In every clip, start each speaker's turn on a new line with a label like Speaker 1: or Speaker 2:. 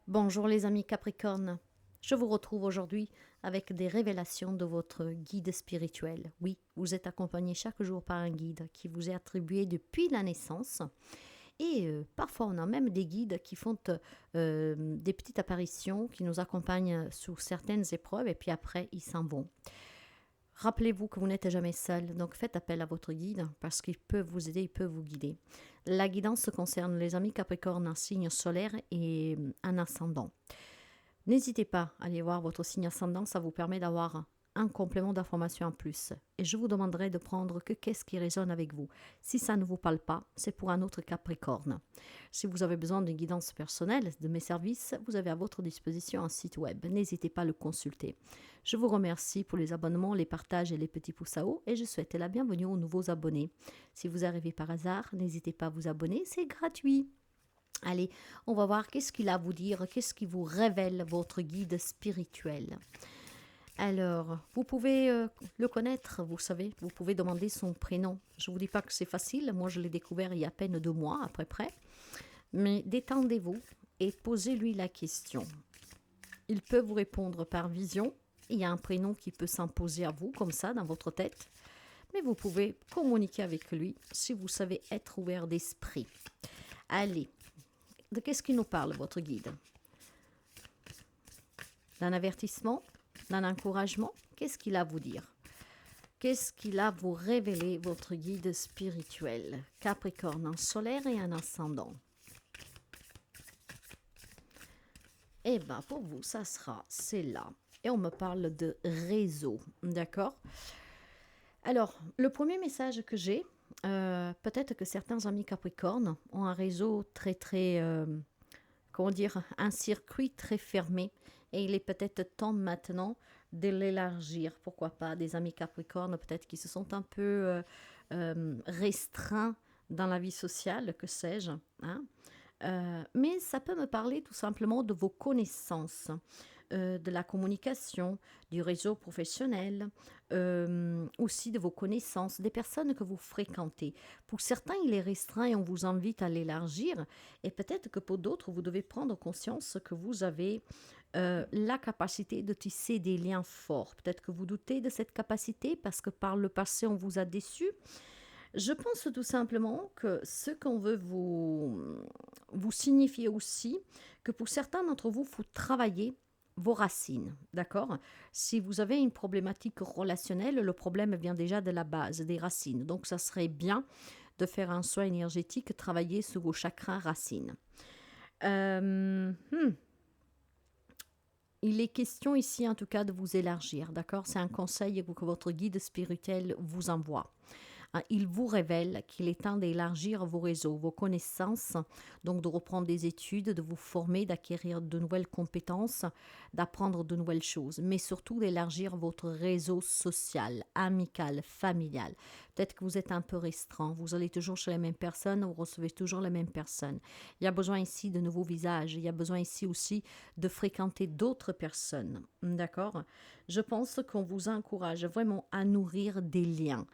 Speaker 1: Bonjour les amis Capricorne, je vous retrouve aujourd'hui avec des révélations de votre guide spirituel. Oui, vous êtes accompagné chaque jour par un guide qui vous est attribué depuis la naissance. Et parfois on a même des guides qui font des petites apparitions, qui nous accompagnent sous certaines épreuves et puis après ils s'en vont. Rappelez-vous que vous n'êtes jamais seul, donc faites appel à votre guide parce qu'il peut vous aider, il peut vous guider. La guidance concerne les amis Capricorne en signe solaire et un ascendant. N'hésitez pas à aller voir votre signe ascendant, ça vous permet d'avoir un complément d'information en plus. Et je vous demanderai de prendre que qu'est-ce qui résonne avec vous. Si ça ne vous parle pas, c'est pour un autre Capricorne. Si vous avez besoin d'une guidance personnelle de mes services, vous avez à votre disposition un site web. N'hésitez pas à le consulter. Je vous remercie pour les abonnements, les partages et les petits pouces à haut et je souhaite la bienvenue aux nouveaux abonnés. Si vous arrivez par hasard, n'hésitez pas à vous abonner, c'est gratuit. Allez, on va voir qu'est-ce qu'il a à vous dire, qu'est-ce qui vous révèle votre guide spirituel. Alors, vous pouvez le connaître, vous savez, vous pouvez demander son prénom. Je ne vous dis pas que c'est facile, moi je l'ai découvert il y a à peine 2 mois à peu près. Mais détendez-vous et posez-lui la question. Il peut vous répondre par vision. Il y a un prénom qui peut s'imposer à vous, comme ça, dans votre tête. Mais vous pouvez communiquer avec lui si vous savez être ouvert d'esprit. Allez, de qu'est-ce qu'il nous parle, votre guide? D'un avertissement? D'un encouragement? Qu'est-ce qu'il a à vous dire? Qu'est-ce qu'il a à vous révéler, votre guide spirituel? Capricorne, un solaire et un ascendant. Eh bien, pour vous, ça sera, c'est là. Et on me parle de réseau, d'accord? Alors, le premier message que j'ai, peut-être que certains amis Capricorne ont un réseau très, comment dire, un circuit très fermé. Et il est peut-être temps maintenant de l'élargir. Pourquoi pas des amis Capricorne, peut-être qui se sont un peu restreints dans la vie sociale, que sais-je, hein? Mais ça peut me parler tout simplement de vos connaissances, de la communication, du réseau professionnel, aussi de vos connaissances, des personnes que vous fréquentez. Pour certains, il est restreint et on vous invite à l'élargir. Et peut-être que pour d'autres, vous devez prendre conscience que vous avez la capacité de tisser des liens forts. Peut-être que vous doutez de cette capacité parce que par le passé, on vous a déçu. Je pense tout simplement que ce qu'on veut vous signifier aussi, que pour certains d'entre vous, il faut travailler vos racines, d'accord? Si vous avez une problématique relationnelle, le problème vient déjà de la base, des racines. Donc, ça serait bien de faire un soin énergétique, travailler sur vos chakras racines. Il est question ici, en tout cas, de vous élargir, d'accord? C'est un conseil que votre guide spirituel vous envoie. Il vous révèle qu'il est temps d'élargir vos réseaux, vos connaissances, donc de reprendre des études, de vous former, d'acquérir de nouvelles compétences, d'apprendre de nouvelles choses, mais surtout d'élargir votre réseau social, amical, familial. Peut-être que vous êtes un peu restreint, vous allez toujours chez les mêmes personnes, vous recevez toujours les mêmes personnes. Il y a besoin ici de nouveaux visages, il y a besoin ici aussi de fréquenter d'autres personnes, d'accord? Je pense qu'on vous encourage vraiment à nourrir des liens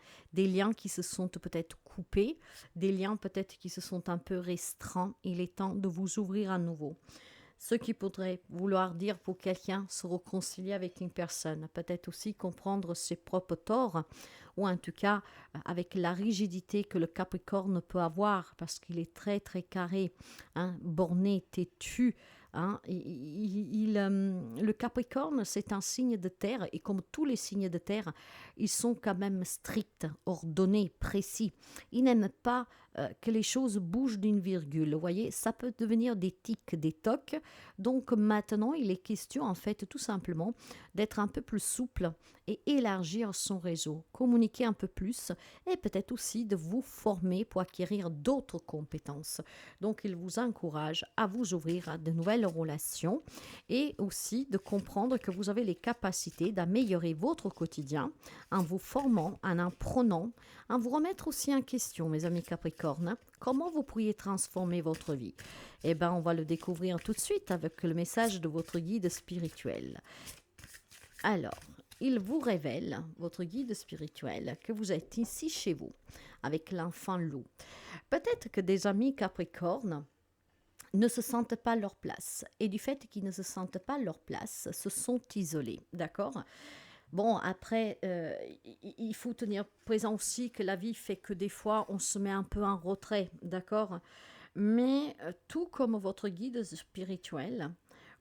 Speaker 1: qui se sont peut-être coupés, des liens peut-être qui se sont un peu restreints. Il est temps de vous ouvrir à nouveau. Ce qui pourrait vouloir dire pour quelqu'un se réconcilier avec une personne, peut-être aussi comprendre ses propres torts, ou en tout cas avec la rigidité que le Capricorne peut avoir, parce qu'il est très carré, hein, borné, têtu. Hein, le Capricorne, c'est un signe de terre, et comme tous les signes de terre, ils sont quand même stricts, ordonnés, précis. Ils n'aiment pas que les choses bougent d'une virgule. Vous voyez, ça peut devenir des tics, des tocs. Donc maintenant, il est question, en fait, tout simplement, d'être un peu plus souple et élargir son réseau, communiquer un peu plus et peut-être aussi de vous former pour acquérir d'autres compétences. Donc, il vous encourage à vous ouvrir à de nouvelles relations et aussi de comprendre que vous avez les capacités d'améliorer votre quotidien en vous formant, en apprenant, en vous remettre aussi en question, mes amis Capricorne. Comment vous pourriez transformer votre vie? Eh bien, on va le découvrir tout de suite avec le message de votre guide spirituel. Alors, il vous révèle, votre guide spirituel, que vous êtes ici chez vous, avec l'enfant loup. Peut-être que des amis Capricorne ne se sentent pas leur place. Et du fait qu'ils ne se sentent pas leur place, se sont isolés, d'accord? Bon, après, il faut tenir présent aussi que la vie fait que des fois, on se met un peu en retrait, d'accord? Mais tout comme votre guide spirituel,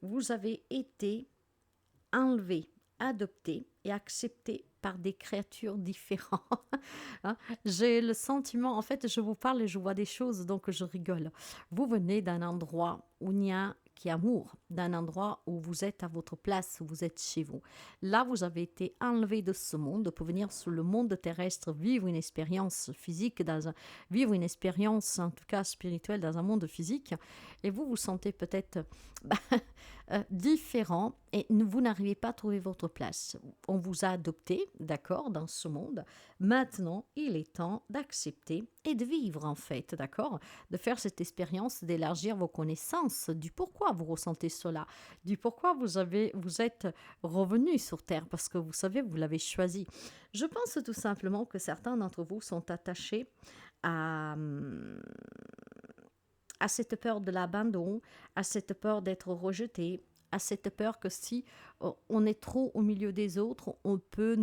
Speaker 1: vous avez été enlevé, adopté et accepté par des créatures différentes. Hein. J'ai le sentiment, en fait, je vous parle et je vois des choses, donc je rigole. Vous venez d'un endroit où il n'y a qu'amour, d'un endroit où vous êtes à votre place, où vous êtes chez vous. Là, vous avez été enlevé de ce monde pour venir sur le monde terrestre, vivre une expérience physique, vivre une expérience, en tout cas spirituelle, dans un monde physique. Et vous vous sentez peut-être bah, différent et vous n'arrivez pas à trouver votre place. On vous a adopté, d'accord, dans ce monde. Maintenant, il est temps d'accepter et de vivre, en fait, d'accord? De faire cette expérience, d'élargir vos connaissances du pourquoi vous ressentez cela, du pourquoi vous êtes revenu sur Terre, parce que vous savez, vous l'avez choisi. Je pense tout simplement que certains d'entre vous sont attachés à, à cette peur de l'abandon, à cette peur d'être rejeté, à cette peur que si on est trop au milieu des autres, on peut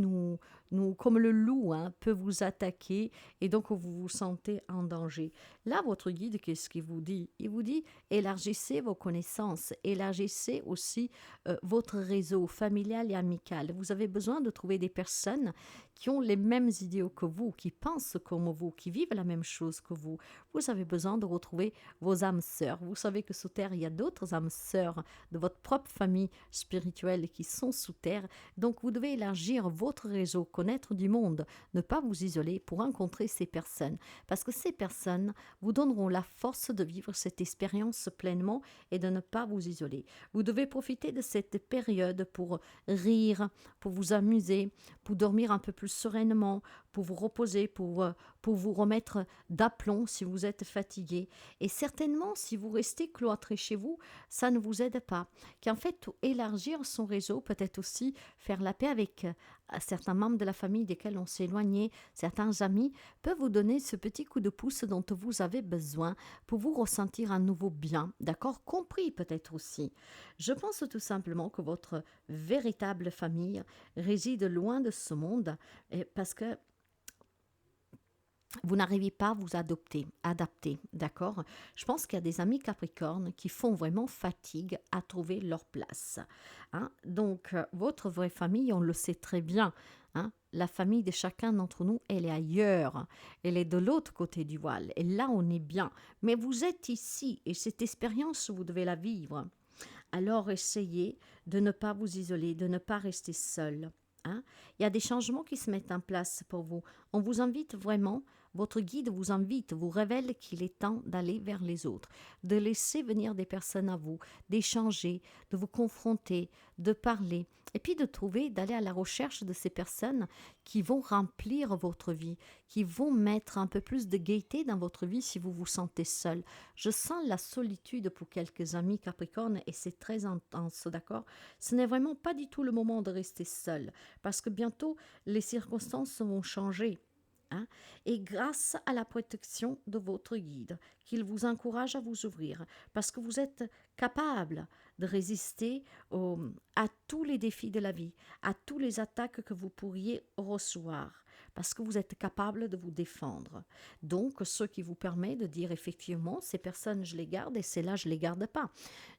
Speaker 1: comme le loup, hein, peut vous attaquer et donc vous vous sentez en danger. Là, votre guide, qu'est-ce qu'il vous dit? Il vous dit, élargissez vos connaissances, élargissez aussi votre réseau familial et amical. Vous avez besoin de trouver des personnes qui ont les mêmes idéaux que vous, qui pensent comme vous, qui vivent la même chose que vous. Vous avez besoin de retrouver vos âmes sœurs. Vous savez que sous terre, il y a d'autres âmes sœurs de votre propre famille spirituelle qui sont sous terre. Donc, vous devez élargir votre réseau, connaître du monde, ne pas vous isoler pour rencontrer ces personnes. Parce que ces personnes vous donneront la force de vivre cette expérience pleinement et de ne pas vous isoler. Vous devez profiter de cette période pour rire, pour vous amuser, pour dormir un peu plus sereinement, pour vous reposer, pour vous remettre d'aplomb si vous êtes fatigué. Et certainement, si vous restez cloîtré chez vous, ça ne vous aide pas. Qu'en fait, élargir son réseau, peut-être aussi faire la paix avec certains membres de la famille desquels on s'est éloigné, certains amis, peuvent vous donner ce petit coup de pouce dont vous avez besoin pour vous ressentir à nouveau bien, d'accord? Compris peut-être aussi. Je pense tout simplement que votre véritable famille réside loin de ce monde parce que vous n'arrivez pas à vous adapter, d'accord? Je pense qu'il y a des amis Capricornes qui font vraiment fatigue à trouver leur place. Hein? Donc, votre vraie famille, on le sait très bien. Hein? La famille de chacun d'entre nous, elle est ailleurs. Elle est de l'autre côté du voile. Et là, on est bien. Mais vous êtes ici et cette expérience, vous devez la vivre. Alors, essayez de ne pas vous isoler, de ne pas rester seul. Hein? Il y a des changements qui se mettent en place pour vous. On vous invite vraiment, votre guide vous invite, vous révèle qu'il est temps d'aller vers les autres, de laisser venir des personnes à vous, d'échanger, de vous confronter, de parler, et puis de trouver, d'aller à la recherche de ces personnes qui vont remplir votre vie, qui vont mettre un peu plus de gaieté dans votre vie si vous vous sentez seul. Je sens la solitude pour quelques amis Capricorne et c'est très intense, d'accord? Ce n'est vraiment pas du tout le moment de rester seul parce que bientôt les circonstances vont changer. Hein, et grâce à la protection de votre guide, qu'il vous encourage à vous ouvrir, parce que vous êtes capable de résister à tous les défis de la vie, à toutes les attaques que vous pourriez recevoir, parce que vous êtes capable de vous défendre. Donc, ce qui vous permet de dire effectivement, ces personnes, je les garde et celles-là, je ne les garde pas.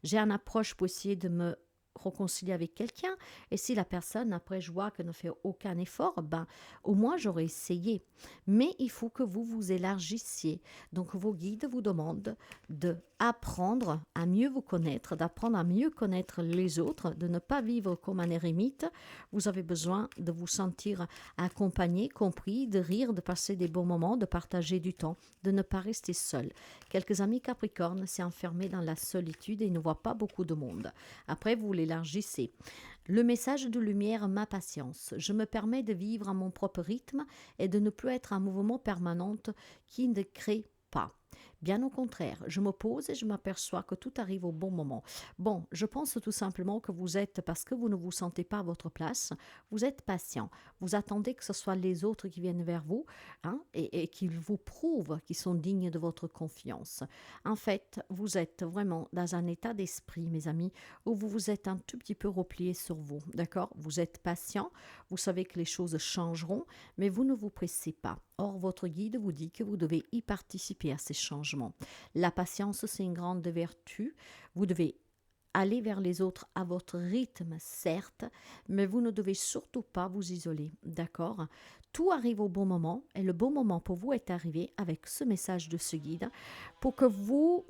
Speaker 1: J'ai une approche pour essayer de me réconcilier avec quelqu'un et si la personne après je vois qu'elle ne fait aucun effort, ben au moins j'aurais essayé. Mais il faut que vous vous élargissiez. Donc vos guides vous demandent d'apprendre à mieux vous connaître, d'apprendre à mieux connaître les autres, de ne pas vivre comme un érémite. Vous avez besoin de vous sentir accompagné, compris, de rire, de passer des bons moments, de partager du temps, de ne pas rester seul. Quelques amis Capricornes s'est enfermés dans la solitude et ne voient pas beaucoup de monde. Après, vous l'élargissez. Le message de lumière, ma patience. Je me permets de vivre à mon propre rythme et de ne plus être un mouvement permanent qui ne crée pas. Bien au contraire, je me pose et je m'aperçois que tout arrive au bon moment. Bon, je pense tout simplement que vous êtes, parce que vous ne vous sentez pas à votre place, vous êtes patient. Vous attendez que ce soit les autres qui viennent vers vous, hein, et qu'ils vous prouvent qu'ils sont dignes de votre confiance. En fait, vous êtes vraiment dans un état d'esprit, mes amis, où vous vous êtes un tout petit peu replié sur vous, d'accord? Vous êtes patient, vous savez que les choses changeront, mais vous ne vous pressez pas. Or, votre guide vous dit que vous devez y participer à ces changements. La patience, c'est une grande vertu. Vous devez aller vers les autres à votre rythme, certes, mais vous ne devez surtout pas vous isoler, d'accord? Tout arrive au bon moment et le bon moment pour vous est arrivé avec ce message de ce guide pour que vous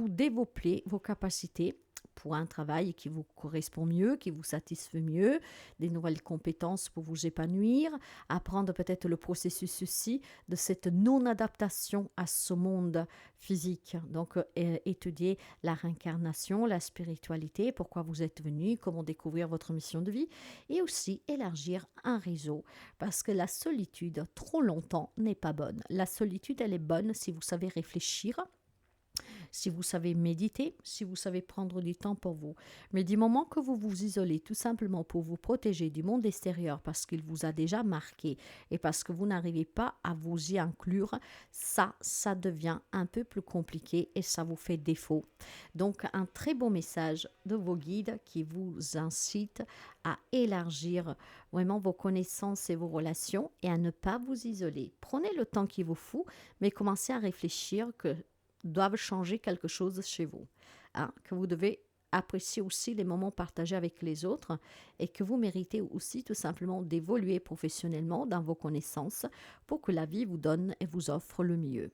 Speaker 1: développez vos capacités pour un travail qui vous correspond mieux, qui vous satisfait mieux, des nouvelles compétences pour vous épanouir, apprendre peut-être le processus aussi de cette non-adaptation à ce monde physique. Donc, étudier la réincarnation, la spiritualité, pourquoi vous êtes venu, comment découvrir votre mission de vie, et aussi élargir un réseau, parce que la solitude, trop longtemps, n'est pas bonne. La solitude, elle est bonne si vous savez réfléchir, si vous savez méditer, si vous savez prendre du temps pour vous. Mais du moment que vous vous isolez tout simplement pour vous protéger du monde extérieur parce qu'il vous a déjà marqué et parce que vous n'arrivez pas à vous y inclure, ça devient un peu plus compliqué et ça vous fait défaut. Donc un très beau message de vos guides qui vous incite à élargir vraiment vos connaissances et vos relations et à ne pas vous isoler. Prenez le temps qu'il vous faut, mais commencez à réfléchir que doivent changer quelque chose chez vous. Hein, que vous devez apprécier aussi les moments partagés avec les autres et que vous méritez aussi tout simplement d'évoluer professionnellement dans vos connaissances pour que la vie vous donne et vous offre le mieux.